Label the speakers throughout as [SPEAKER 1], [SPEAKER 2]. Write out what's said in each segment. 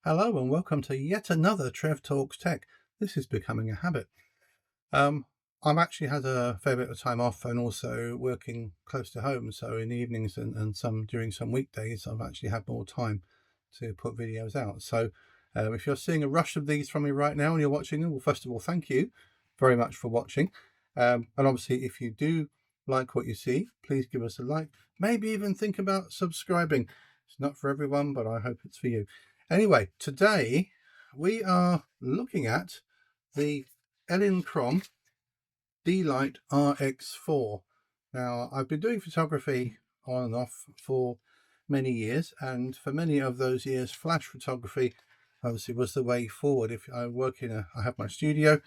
[SPEAKER 1] Hello and welcome to yet another Trev Talks Tech. This is becoming a habit. I've actually had a fair bit of time off and also working close to home. So in the evenings and some during some weekdays, I've actually had more time to put videos out. So if you're seeing a rush of these from me right now and you're watching them, well, first of all, thank you very much for watching. And obviously, if you do like what you see, please give us a like. Maybe even think about subscribing. It's not for everyone, but I hope it's for you. Anyway, today we are looking at the Elinchrom D-Lite RX4. Now, I've been doing photography on and off for many years, and for many of those years, flash photography obviously was the way forward. If I work I have my studio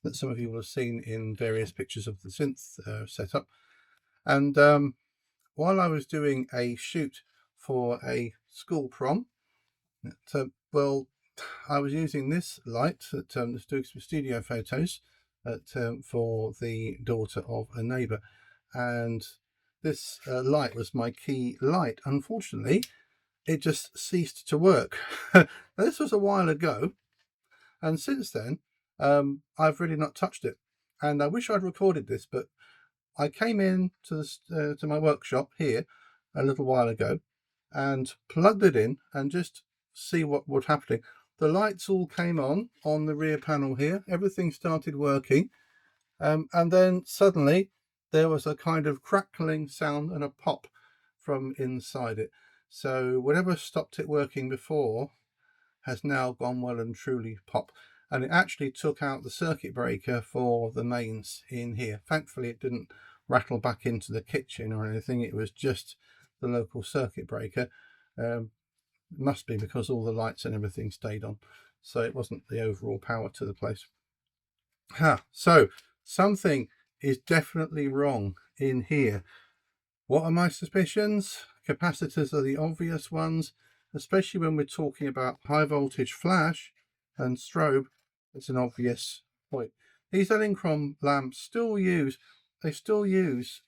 [SPEAKER 1] that some of you will have seen in various pictures of the synth setup. And while I was doing a shoot for a school prom, well, I was using this light that was doing some studio photos for the daughter of a neighbour, and this light was my key light. Unfortunately, it just ceased to work. This was a while ago, and since then I've really not touched it. And I wish I'd recorded this, but I came in to my workshop here a little while ago and plugged it in and just see what was happening. The lights all came on the rear panel here. Everything started working. And then suddenly there was a kind of crackling sound and a pop from inside it. So whatever stopped it working before has now gone well and truly pop. And it actually took out the circuit breaker for the mains in here. Thankfully, it didn't rattle back into the kitchen or anything. It was just the local circuit breaker. Must be because all the lights and everything stayed on. So it wasn't the overall power to the place. So something is definitely wrong in here. What are my suspicions? Capacitors are the obvious ones, especially when we're talking about high voltage flash and strobe. It's an obvious point. These Elinchrom lamps still use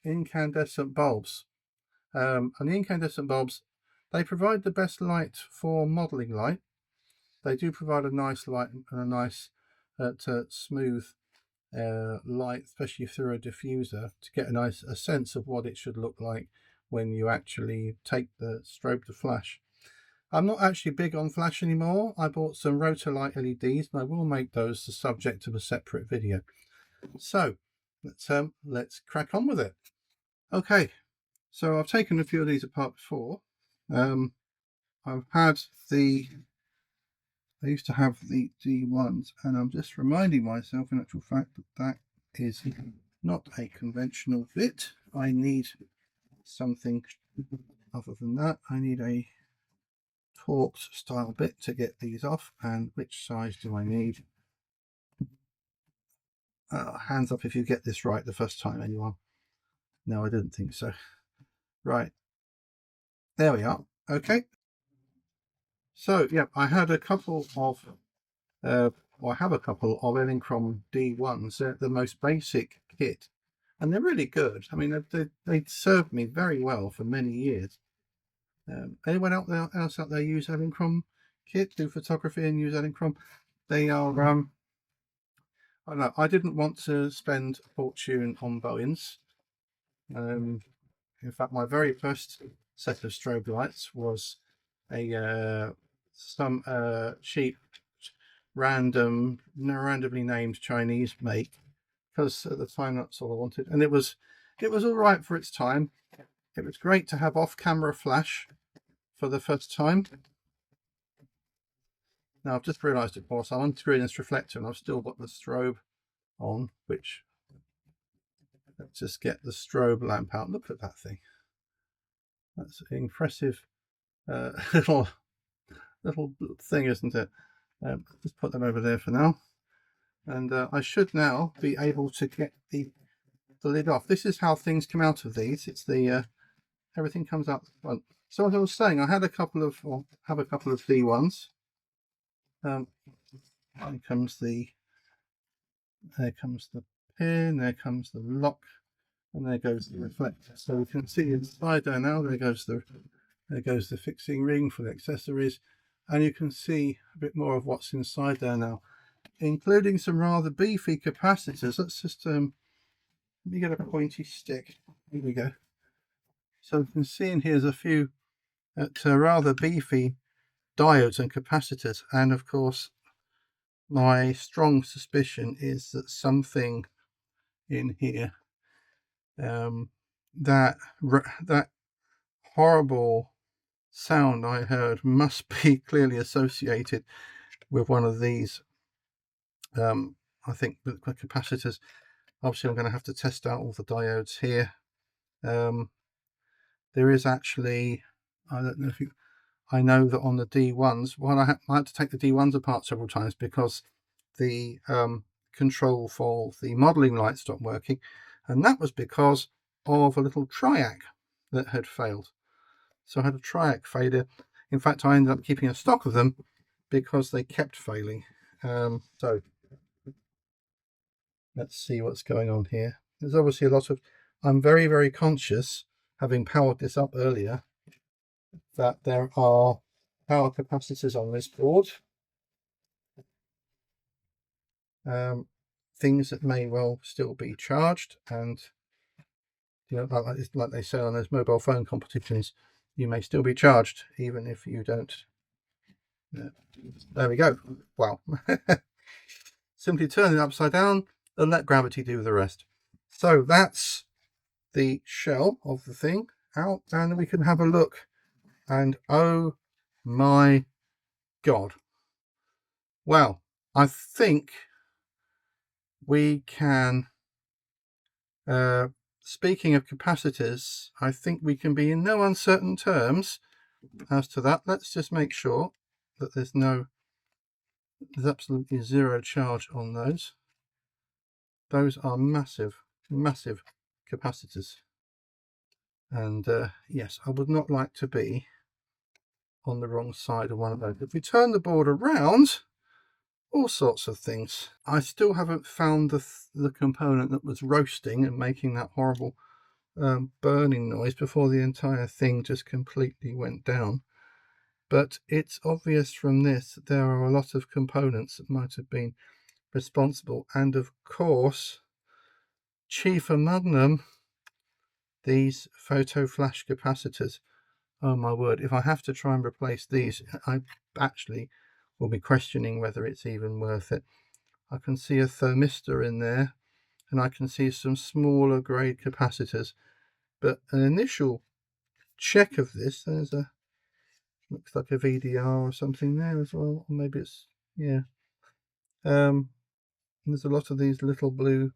[SPEAKER 1] incandescent bulbs. And the incandescent bulbs, they provide the best light for modelling light. They do provide a nice light and a nice smooth light, especially through a diffuser, to get a sense of what it should look like when you actually take the strobe to flash. I'm not actually big on flash anymore. I bought some rotor light LEDs and I will make those the subject of a separate video. So let's crack on with it. Okay, so I've taken a few of these apart before. I've had I used to have the D1s, and I'm just reminding myself in actual fact that is not a conventional bit. I need something other than that. I need a Torx style bit to get these off. And which size do I need? Hands up if you get this right the first time, anyone? No, I didn't think so. Right, there we are. Okay, so yeah, I had a couple of I have a couple of Elinchrom D1s. They're the most basic kit, and they're really good. I mean, they served me very well for many years. Anyone else out there use Elinchrom kit, do photography and use Elinchrom? They are, I don't know, I didn't want to spend a fortune on Bowens. In fact, my very first set of strobe lights was some cheap randomly named Chinese make, because at the time that's all I wanted, and it was all right for its time. It was great to have off-camera flash for the first time. Now I've just realised, of course, I'm unscrewing this reflector and I've still got the strobe on, which, let's just get the strobe lamp out. Look at that thing. That's an impressive little thing, isn't it? Just put that over there for now, and I should now be able to get the lid off. This is how things come out of these. It's the everything comes out the front. So as I was saying, I had a couple of D1s. There comes the pin, there comes the lock, and there goes the reflector. So we can see inside there now. There goes the fixing ring for the accessories, and you can see a bit more of what's inside there now, including some rather beefy capacitors. Let's just let me get a pointy stick. Here we go. So you can see in here's a few rather beefy diodes and capacitors, and of course my strong suspicion is that something in here, that horrible sound I heard must be clearly associated with one of these. I think with capacitors. Obviously I'm going to have to test out all the diodes here. There is actually, I don't know if you, I know that on the D1s, well, I had to take the D1s apart several times because the control for the modelling light stopped working, and that was because of a little triac that had failed. So I had a triac failure. In fact, I ended up keeping a stock of them because they kept failing. So let's see what's going on here. There's obviously a lot of, I'm very, very conscious, having powered this up earlier, that there are power capacitors on this board. Things that may well still be charged, and you know, like they say on those mobile phone competitions, you may still be charged even if you don't. There we go. Wow. Simply turn it upside down and let gravity do the rest. So that's the shell of the thing out, and we can have a look, and oh my god, well, I think we can, speaking of capacitors, I think we can be in no uncertain terms as to that. Let's just make sure that there's absolutely zero charge on those. Those are massive capacitors, and yes, I would not like to be on the wrong side of one of those. If we turn the board around, all sorts of things. I still haven't found the component that was roasting and making that horrible burning noise before the entire thing just completely went down. But it's obvious from this that there are a lot of components that might have been responsible, and of course, chief among them, these photo flash capacitors. Oh my word, if I have to try and replace these, I actually will be questioning whether it's even worth it. I can see a thermistor in there, and I can see some smaller grade capacitors, but an initial check of this, there's a, looks like a VDR or something there as well, or maybe it's, yeah. There's a lot of these little blue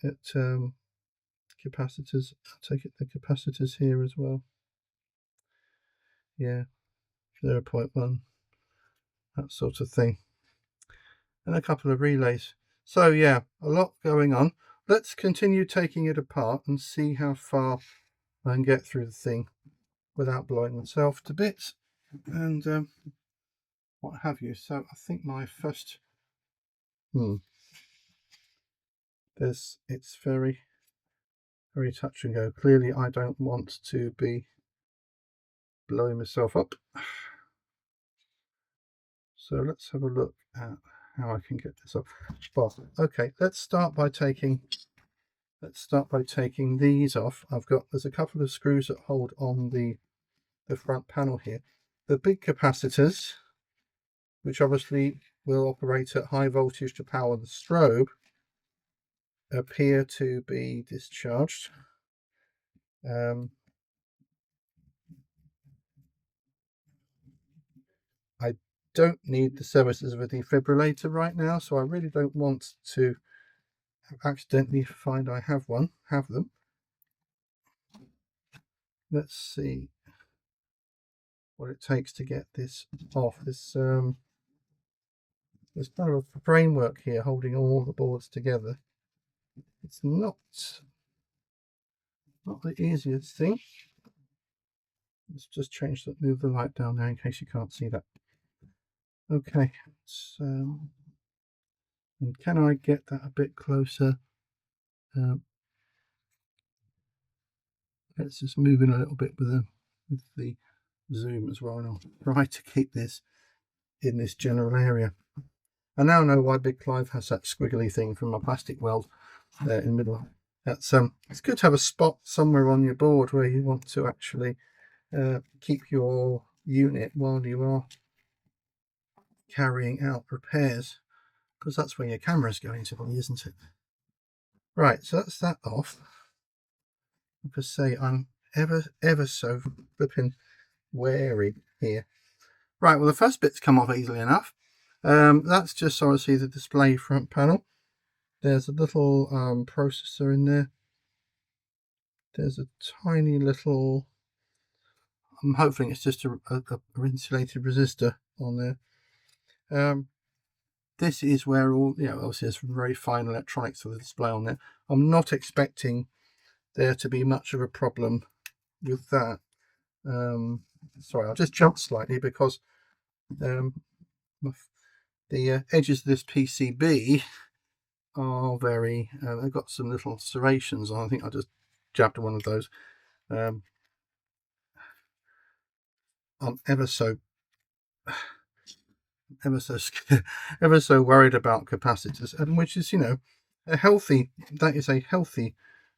[SPEAKER 1] capacitors. I'll take it the capacitors here as well. Yeah, 0.1, that sort of thing, and a couple of relays. So yeah, a lot going on. Let's continue taking it apart and see how far I can get through the thing without blowing myself to bits and what have you. So I think my first it's very touch and go. Clearly I don't want to be blowing myself up, so let's have a look at how I can get this off. Well, okay, let's start by taking these off. There's a couple of screws that hold on the front panel here. The big capacitors, which obviously will operate at high voltage to power the strobe, appear to be discharged. I don't need the services of a defibrillator right now, so I really don't want to accidentally find I have them. Let's see what it takes to get this off. There's kind of a framework here holding all the boards together. It's not the easiest thing. Let's just move the light down there in case you can't see that. Okay, so and can I get that a bit closer? Let's just move in a little bit with the zoom as well, and I'll try to keep this in this general area. I now know why Big Clive has that squiggly thing from my plastic weld there in the middle. That's it's good to have a spot somewhere on your board where you want to actually keep your unit while you are carrying out repairs, because that's where your camera's going to be, isn't it? Right, so that's that off. Like I say, I'm ever so flipping wary here. Right, well, the first bit's come off easily enough. That's just obviously the display front panel. There's a little processor in there. There's a tiny little, I'm hoping it's just a insulated resistor on there. This is where all, obviously there's very fine electronics for the display on there. I'm not expecting there to be much of a problem with that. Sorry, I'll just jump slightly because the edges of this PCB are very, they've got some little serrations on. I think I just jabbed one of those. I'm ever so worried about capacitors, and which is, a healthy, that is a healthy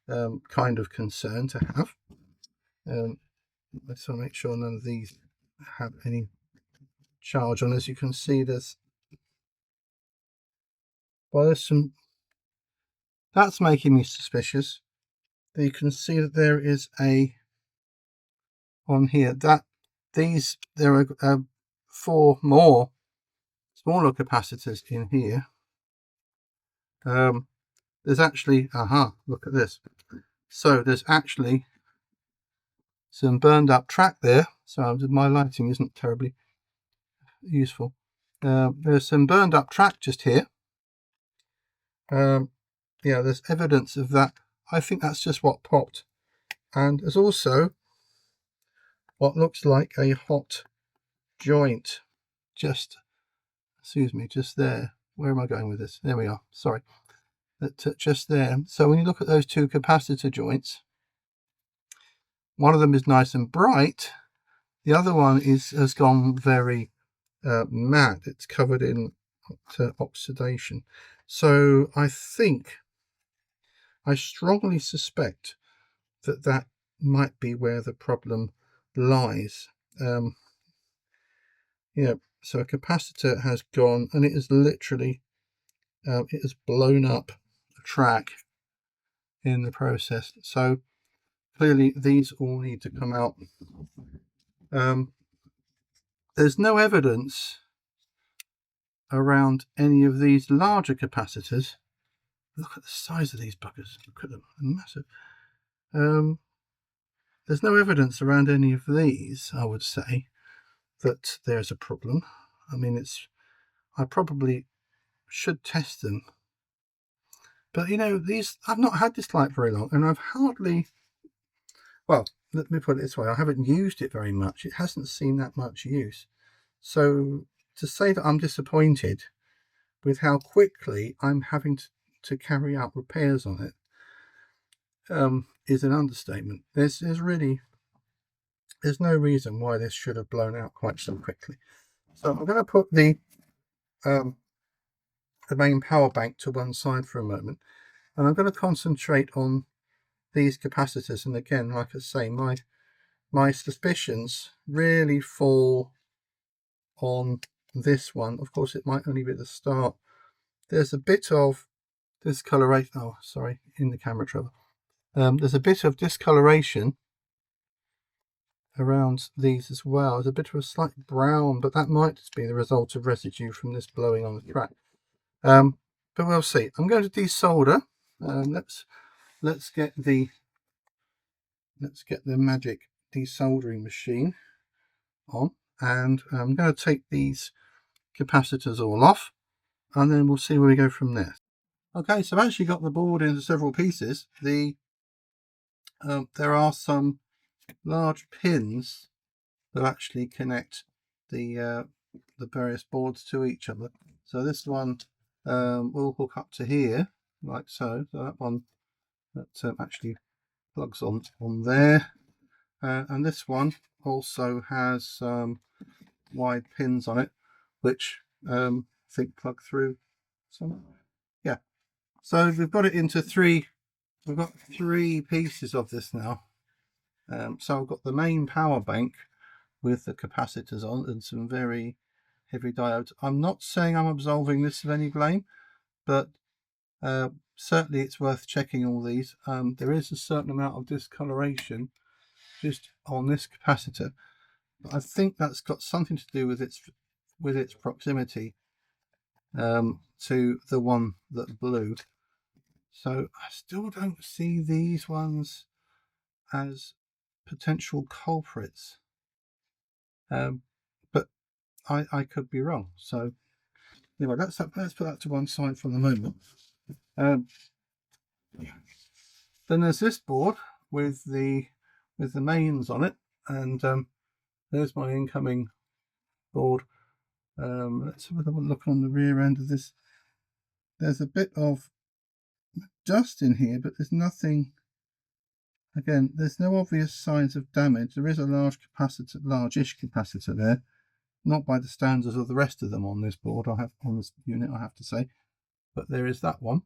[SPEAKER 1] kind of concern to have. Let's make sure none of these have any charge on. As you can see, there's some, that's making me suspicious. You can see that there is on here there are 4 more smaller capacitors in here. There's actually, look at this. So there's actually some burned up track there. So my lighting isn't terribly useful. There's some burned up track just here. Yeah, there's evidence of that. I think that's just what popped. And there's also what looks like a hot joint just there. Where am I going with this? There we are. Sorry. Just there. So when you look at those 2 capacitor joints, one of them is nice and bright. The other one has gone very matte. It's covered in oxidation. So I strongly suspect that might be where the problem lies. So a capacitor has gone, and it is literally it has blown up the track in the process. So clearly these all need to come out. There's no evidence around any of these larger capacitors. Look at the size of these buggers. Look at them, they're massive. There's no evidence around any of these, I would say, that there's a problem. I mean, I probably should test them. But these, I've not had this light very long, and I've hardly, well, let me put it this way, I haven't used it very much. It hasn't seen that much use. So to say that I'm disappointed with how quickly I'm having to carry out repairs on it is an understatement. There's no reason why this should have blown out quite so quickly. So I'm going to put the main power bank to one side for a moment, and I'm going to concentrate on these capacitors. And again, like I say, my suspicions really fall on this one. Of course, it might only be the start. There's a bit of discoloration. Oh, sorry, in the camera trouble. There's a bit of discoloration around these as well. There's a bit of a slight brown, but that might just be the result of residue from this blowing on the track. But we'll see. I'm going to desolder. Let's get the magic desoldering machine on, and I'm going to take these capacitors all off, and then we'll see where we go from there. Okay, so I've actually got the board into several pieces. There are some large pins that actually connect the various boards to each other. So this one will hook up to here, like so. So that one that actually plugs on there, and this one also has wide pins on it. which I think plug through. So yeah, so we've got it into three. We've got three pieces of this now. So I've got the main power bank with the capacitors on and some very heavy diodes. I'm not saying I'm absolving this of any blame, but certainly it's worth checking all these. There is a certain amount of discoloration just on this capacitor, but I think that's got something to do with its proximity to the one that blew. So I still don't see these ones as potential culprits, but I could be wrong. So anyway, let's put that to one side for the moment. Then there's this board with the mains on it, and there's my incoming board. Let's have a look on the rear end of this. There's a bit of dust in here, but there's nothing. Again, there's no obvious signs of damage. There is a large-ish capacitor there, not by the standards of the rest of them on this board. On this unit, I have to say, but there is that one.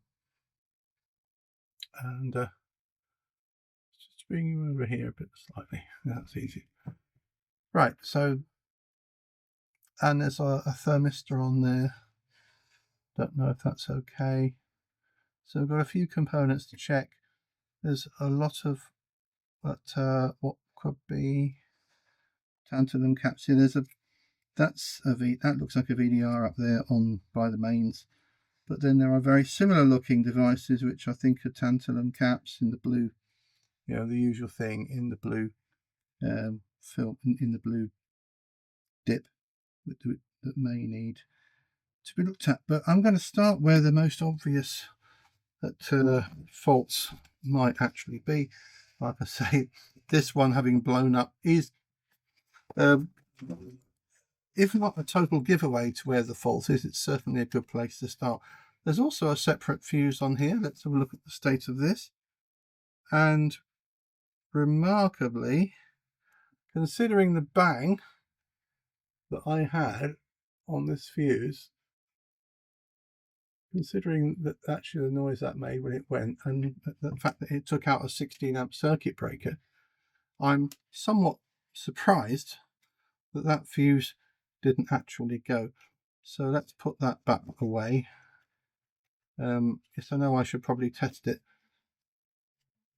[SPEAKER 1] And just bring you over here a bit slightly. That's easy. Right. So, and there's a thermistor on there. Don't know if that's okay. So we've got a few components to check. There's a lot of what could be tantalum caps here. That looks like a VDR up there on by the mains. But then there are very similar looking devices which I think are tantalum caps in the blue. You know, the usual thing in the blue film in the blue dip that may need to be looked at. But I'm going to start where the most obvious faults might actually be. Like I say, this one having blown up is, if not a total giveaway to where the fault is, it's certainly a good place to start. There's also a separate fuse on here. Let's have a look at the state of this. And remarkably, considering the bang that I had on this fuse, considering that actually the noise that made when it went, and the fact that it took out a 16 amp circuit breaker, I'm somewhat surprised that that fuse didn't actually go. So let's put that back away. Yes, I know I should probably test it,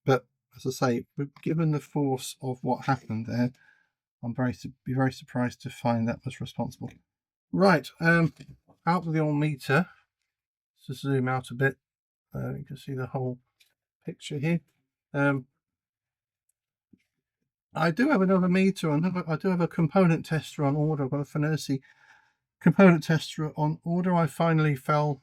[SPEAKER 1] but as I say, given the force of what happened there, I'm be very surprised to find that was responsible. Right, out with the old meter. Let's zoom out a bit. You can see the whole picture here. I do have another meter on. I do have a component tester on order. I've got a Finersi component tester on order. I finally fell.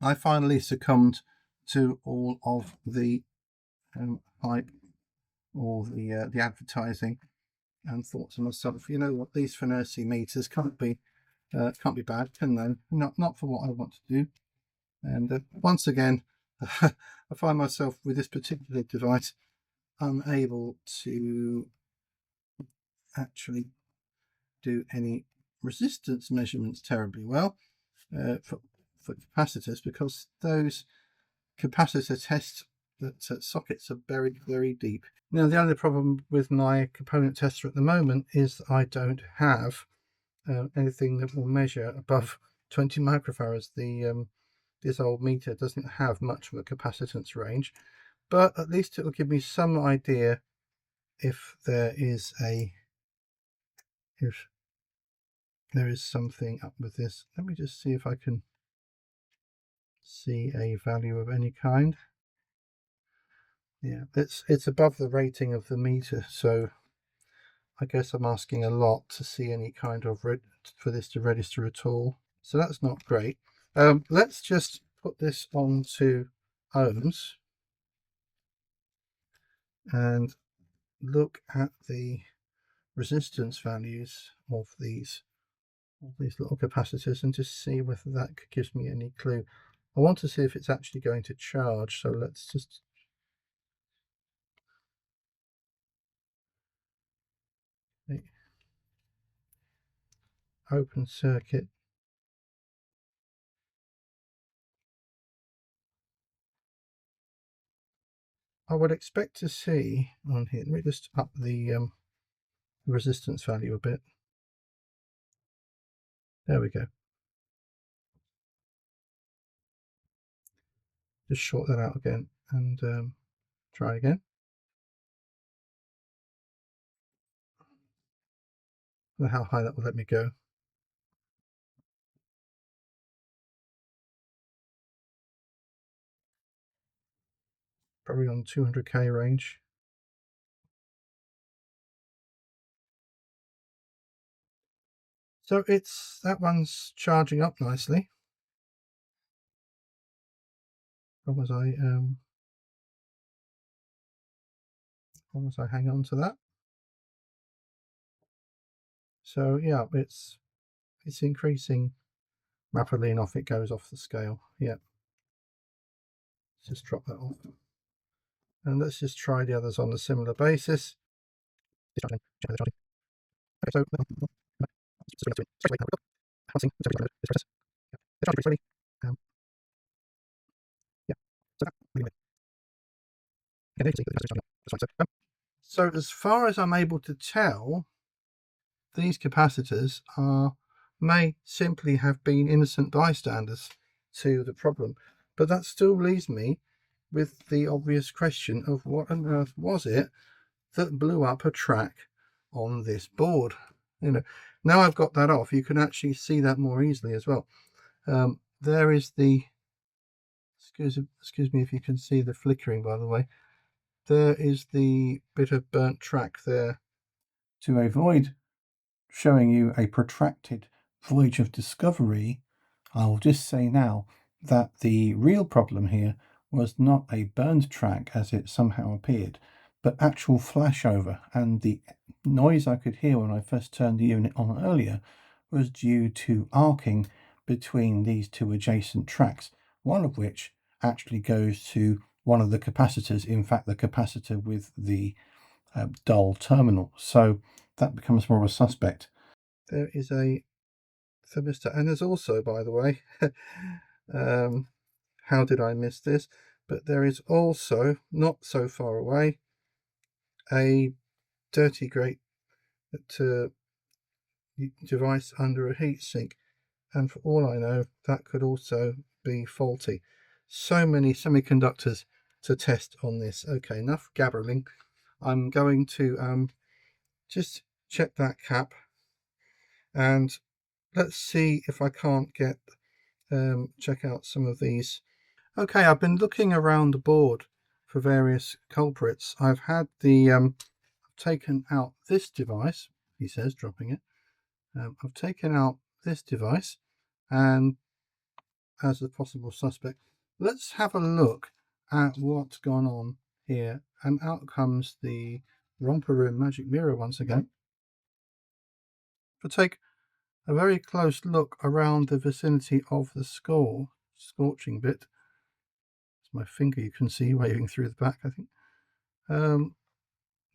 [SPEAKER 1] I finally succumbed to all of the hype or the advertising, and thought to myself, you know what, these Finersi meters can't be bad, can they? Not for what I want to do. And once again, I find myself with this particular device unable to actually do any resistance measurements terribly well for capacitors, because those capacitor test sockets are buried very deep. Now, the only problem with my component tester at the moment is that I don't have anything that will measure above 20 microfarads. This old meter doesn't have much of a capacitance range, but at least it will give me some idea if there is something up with this. Let me just see if I can see a value of any kind. Yeah, it's above the rating of the meter, so I guess I'm asking a lot to see any kind of for this to register at all. So that's not great. Let's just put this on to ohms and look at the resistance values of these little capacitors and just see whether that gives me any clue. I want to see if it's actually going to charge, so let's just open circuit. I would expect to see on here, let me just up the resistance value a bit. There we go. Just short that out again and try again. I don't know how high that will let me go. Probably on 200k range. So that one's charging up nicely. As I hang on to that. So yeah, it's increasing rapidly, and off it goes off the scale. Yeah. Let's just drop that off. And let's just try the others on a similar basis. Okay, so so as far as I'm able to tell, these capacitors may simply have been innocent bystanders to the problem, but that still leaves me with the obvious question of what on earth was it that blew up a track on this board. Now I've got that off, you can actually see that more easily as well. There is the excuse me if you can see the flickering, by the way. There is the bit of burnt track there. To avoid showing you a protracted voyage of discovery, I'll just say now that the real problem here was not a burned track as it somehow appeared, but actual flashover, and the noise I could hear when I first turned the unit on earlier was due to arcing between these two adjacent tracks, one of which actually goes to one of the capacitors, in fact the capacitor with the dull terminal, so that becomes more of a suspect. There is a thermistor, and there's also, by the way, how did I miss this, but there is also, not so far away, a dirty grate device under a heatsink, and for all I know that could also be faulty. So many semiconductors to test on this. Okay, enough gabbling. I'm going to just check that cap, and let's see if I can't get check out some of these. Okay, I've been looking around the board for various culprits. I've had the taken out this device, he says, dropping it. I've taken out this device, and as a possible suspect, let's have a look at what's gone on here. And out comes the romper room magic mirror once again. To take a very close look around the vicinity of the scorching bit. It's my finger you can see waving through the back, I think.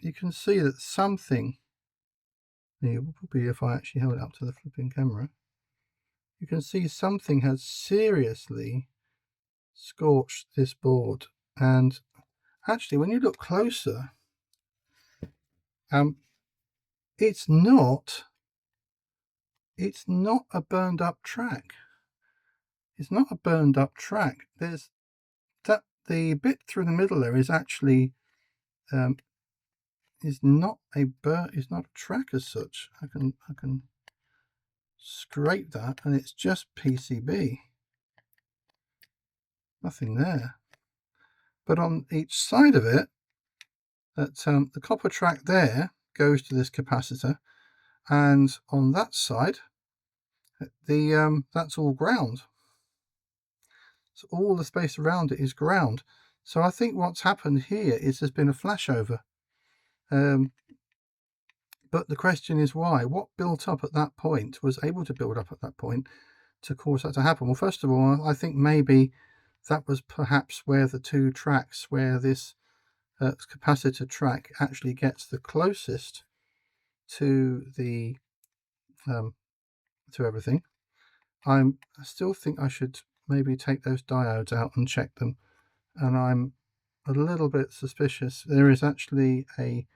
[SPEAKER 1] You can see that something, it would be if I actually held it up to the flipping camera, you can see something has seriously scorched this board. And actually, when you look closer, it's not a burned up track. It's not a burned up track. There's that the bit through the middle there is actually is not a track as such. I can scrape that, and it's just PCB. Nothing there. But on each side of it, that the copper track there goes to this capacitor, and on that side, that's all ground. So all the space around it is ground. So I think what's happened here is there's been a flashover. But the question is why? What built up at that point, was able to build up at that point to cause that to happen? Well, first of all, I think maybe that was perhaps where the two tracks, where this capacitor track actually gets the closest to the to everything. I still think I should maybe take those diodes out and check them, and I'm a little bit suspicious. There is actually a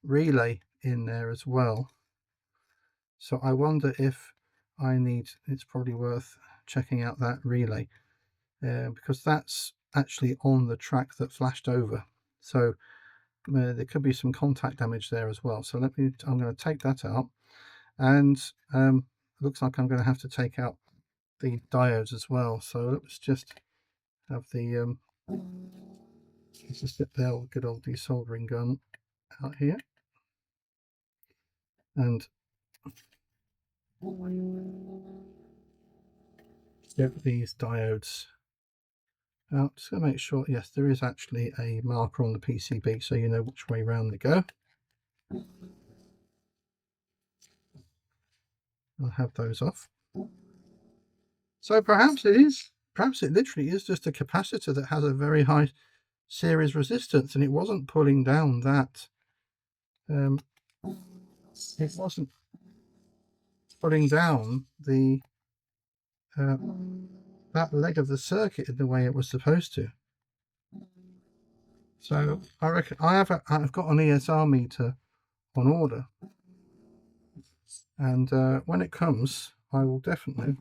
[SPEAKER 1] relay in there as well, so I wonder if it's probably worth checking out that relay, because that's actually on the track that flashed over, so there could be some contact damage there as well. So I'm going to take that out, and it looks like I'm going to have to take out the diodes as well. So let's just have the let's just get the good old desoldering gun out here and get these diodes out. Just going to make sure, yes, there is actually a marker on the PCB so you know which way round they go. I'll have those off. So perhaps it literally is just a capacitor that has a very high series resistance, and it wasn't pulling down that it wasn't pulling down the that leg of the circuit in the way it was supposed to. So I reckon I've got an ESR meter on order, and when it comes, I will definitely,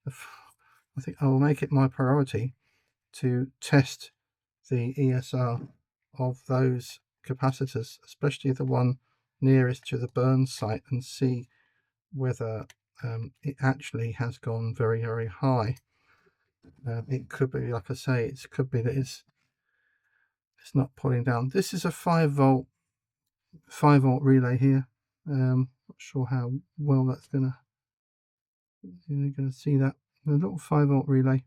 [SPEAKER 1] I think I will make it my priority to test the ESR of those capacitors, especially the one nearest to the burn site, and see whether it actually has gone very, very high. It could be, like I say, it could be that it's not pulling down. This is a 5 volt relay here. Not sure how well that's gonna, you're gonna see that, a little 5 volt relay.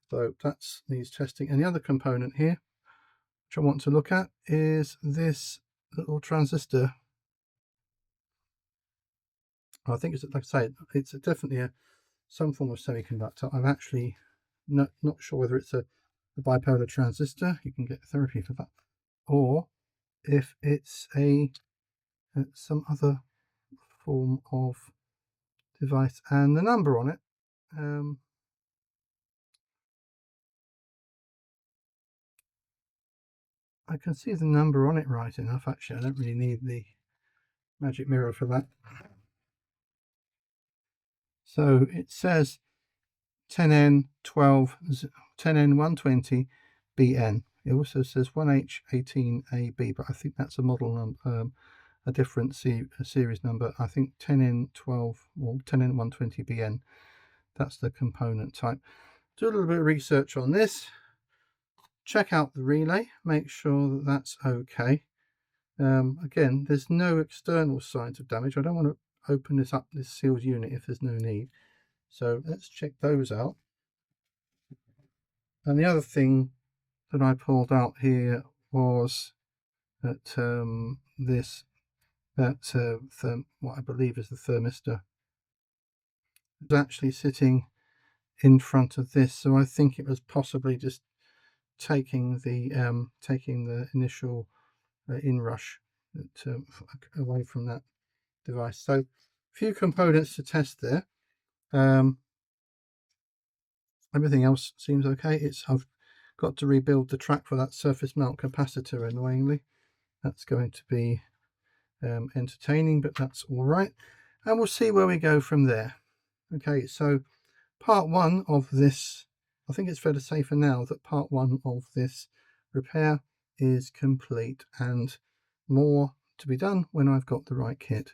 [SPEAKER 1] So that needs testing. And the other component here which I want to look at is this little transistor. I think it's, like I say, it's definitely some form of semiconductor. I'm actually not sure whether it's a bipolar transistor. You can get therapy for that, or if it's some other form of device. And the number on it, I can see the number on it right enough. Actually, I don't really need the magic mirror for that. So it says 10N120BN. It also says 1H18AB, but I think that's a model number, a different series number. I think 10N12 or 10N120BN. That's the component type. Do a little bit of research on this. Check out the relay. Make sure that that's okay. Again, there's no external signs of damage. I don't want to open this sealed unit if there's no need. So let's check those out. And the other thing that I pulled out here was that what I believe is the thermistor is actually sitting in front of this. So I think it was possibly just taking the initial inrush away from that device. So a few components to test there. Everything else seems okay. I've got to rebuild the track for that surface mount capacitor, annoyingly. That's going to be entertaining, but that's all right. And we'll see where we go from there. Okay, so part one of this, I think it's fair to say for now that part one of this repair is complete, and more to be done when I've got the right kit.